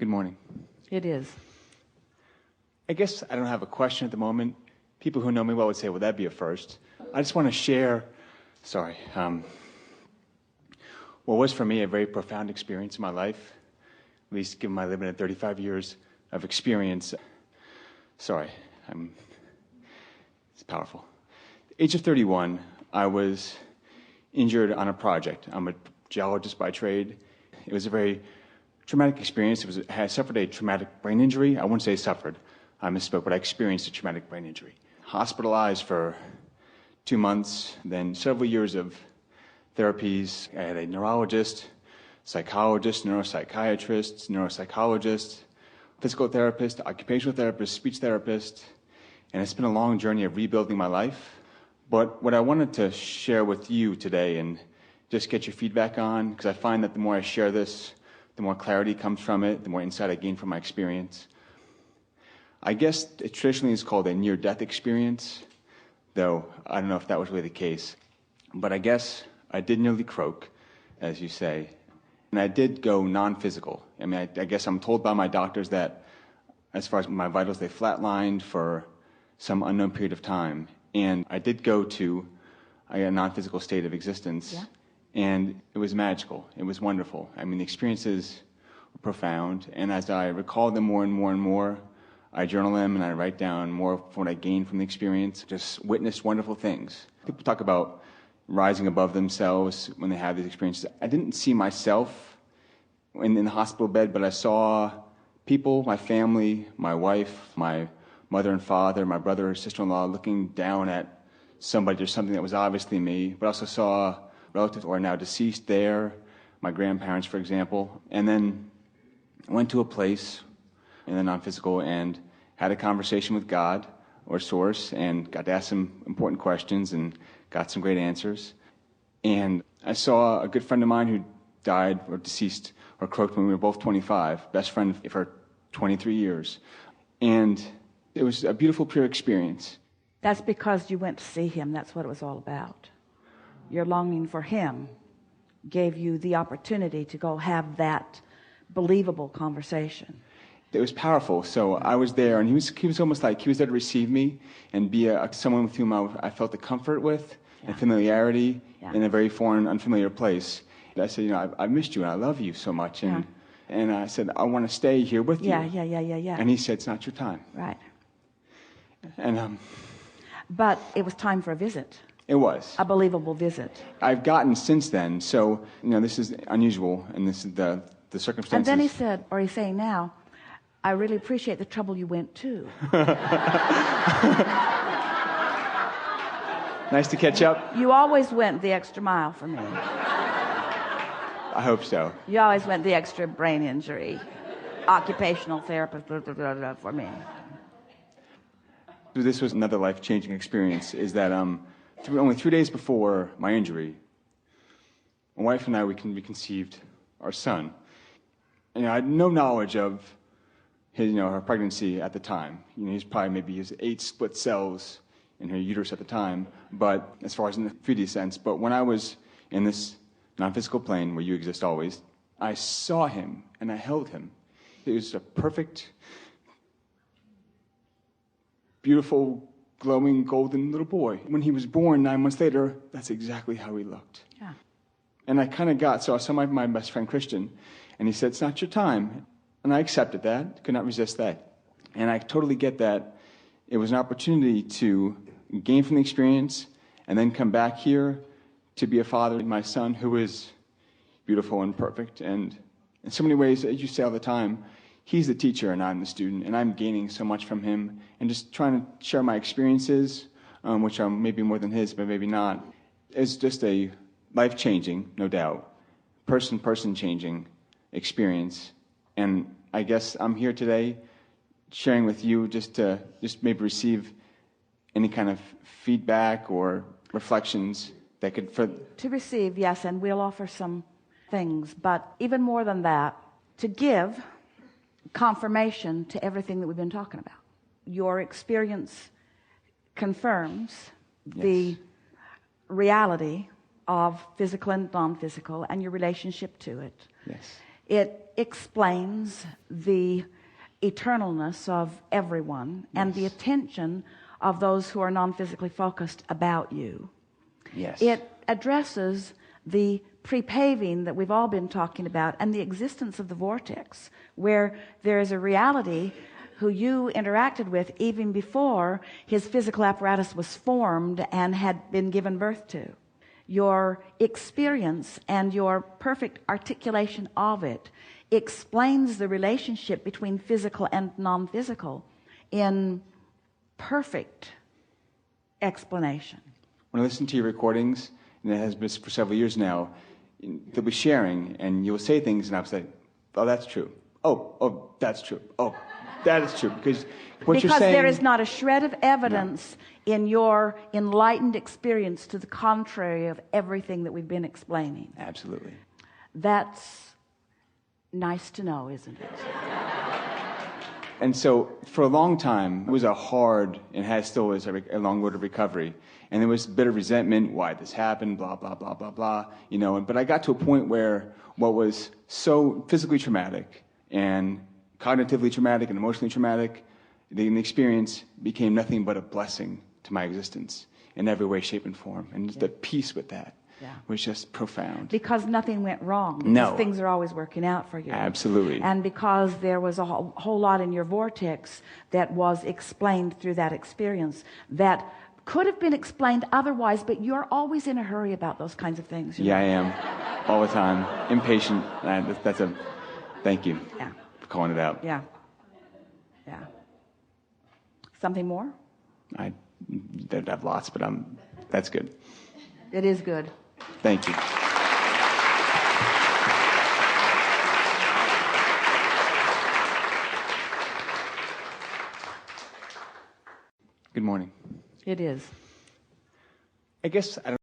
Good morning. It is. I guess I don't have a question at the moment. People who know me well would say, well, that'd be a first. I just want to share, what was for me a very profound experience in my life, at least given my limited 35 years of experience. It's powerful. At the age of 31, I was injured on a project. I'm a geologist by trade. It was a very traumatic experience. I suffered a traumatic brain injury. I wouldn't say suffered. I misspoke, but I experienced a traumatic brain injury. Hospitalized for 2 months, then several years of therapies. I had a neurologist, psychologist, neuropsychiatrist, neuropsychologist, physical therapist, occupational therapist, speech therapist, and it's been a long journey of rebuilding my life. But what I wanted to share with you today and just get your feedback on, because I find that the more I share this, the more clarity comes from it, the more insight I gain from my experience. I guess it traditionally is called a near-death experience, though I don't know if that was really the case. But I guess I did nearly croak, as you say, and I did go non-physical. I mean, I guess I'm told by my doctors that as far as my vitals, they flatlined for some unknown period of time. And I did go to a non-physical state of existence. Yeah. And it was magical. It was wonderful. I mean, the experiences were profound. And as I recall them more and more and more, I journal them and I write down more of what I gained from the experience. Just witnessed wonderful things. People talk about rising above themselves when they have these experiences. I didn't see myself in the hospital bed, but I saw people, my family, my wife, my mother and father, my brother or sister-in-law looking down at somebody or something that was obviously me, but also saw relatives who are now deceased there, my grandparents, for example. And then I went to a place in the non-physical and had a conversation with God or Source and got to ask some important questions and got some great answers. And I saw a good friend of mine who died or deceased or croaked when we were both 25, best friend for 23 years. And it was a beautiful, pure experience. That's because you went to see him. That's what it was all about. Your longing for him gave you the opportunity to go have that believable conversation. It was powerful. So I was there, and he was almost like he was there to receive me and be someone with whom I felt the comfort with and familiarity in a very foreign, unfamiliar place. And I said, I missed you, and I love you so much. And I said, I want to stay here with you. Yeah. And he said, it's not your time. Right. And but it was time for a visit. It was. A believable visit. I've gotten since then, so, this is unusual, and this is the circumstances. And then he said, or he's saying now, I really appreciate the trouble you went to. Nice to catch up. You always went the extra mile for me. I hope so. You always went the extra brain injury, occupational therapist, for me. This was another life-changing experience, is that only 3 days before my injury, my wife and I, we conceived our son. And I had no knowledge of her pregnancy at the time. He's probably maybe his 8 split cells in her uterus at the time, but as far as in the 3D sense. But when I was in this non-physical plane where you exist always, I saw him and I held him. It was a perfect, beautiful, glowing, golden little boy. When he was born 9 months later, that's exactly how he looked. Yeah. And I kind of so I saw my best friend Christian, and he said, it's not your time. And I accepted that, could not resist that. And I totally get that it was an opportunity to gain from the experience and then come back here to be a father to my son who is beautiful and perfect. And in so many ways, as you say all the time, he's the teacher and I'm the student, and I'm gaining so much from him and just trying to share my experiences, which are maybe more than his, but maybe not. It's just a life-changing, no doubt, person-changing experience. And I guess I'm here today sharing with you just to maybe receive any kind of feedback or reflections that could... To receive, yes, and we'll offer some things. But even more than that, to give confirmation to everything that we've been talking about. Your experience confirms the reality of physical and non-physical and your relationship to it. Yes. It explains the eternalness of everyone and the attention of those who are non-physically focused about you. Yes. It addresses the pre-paving that we've all been talking about and the existence of the vortex, where there is a reality who you interacted with even before his physical apparatus was formed and had been given birth to. Your experience and your perfect articulation of it explains the relationship between physical and non-physical in perfect explanation. When I listen to your recordings, and it has been for several years now, they'll be sharing, and you'll say things, and I'll say, "Oh, that's true. Oh, that's true. Oh, that is true." Because what you're saying, there is not a shred of evidence in your enlightened experience to the contrary of everything that we've been explaining. Absolutely. That's nice to know, isn't it? And so for a long time, it was a hard, and still is a long road of recovery. And there was a bit of resentment, why this happened, blah, blah, blah, blah, blah. But I got to a point where what was so physically traumatic and cognitively traumatic and emotionally traumatic, the experience became nothing but a blessing to my existence in every way, shape, and form. And just the peace with that was just profound. Because nothing went wrong. Because No. things are always working out for you. Absolutely. And because there was a whole lot in your vortex that was explained through that experience that could have been explained otherwise, but you're always in a hurry about those kinds of things. Yeah, I am. All the time. Impatient. Thank you for calling it out. Yeah. Something more? I have lots, but that's good. It is good. Thank you. Good morning. It is. I guess I don't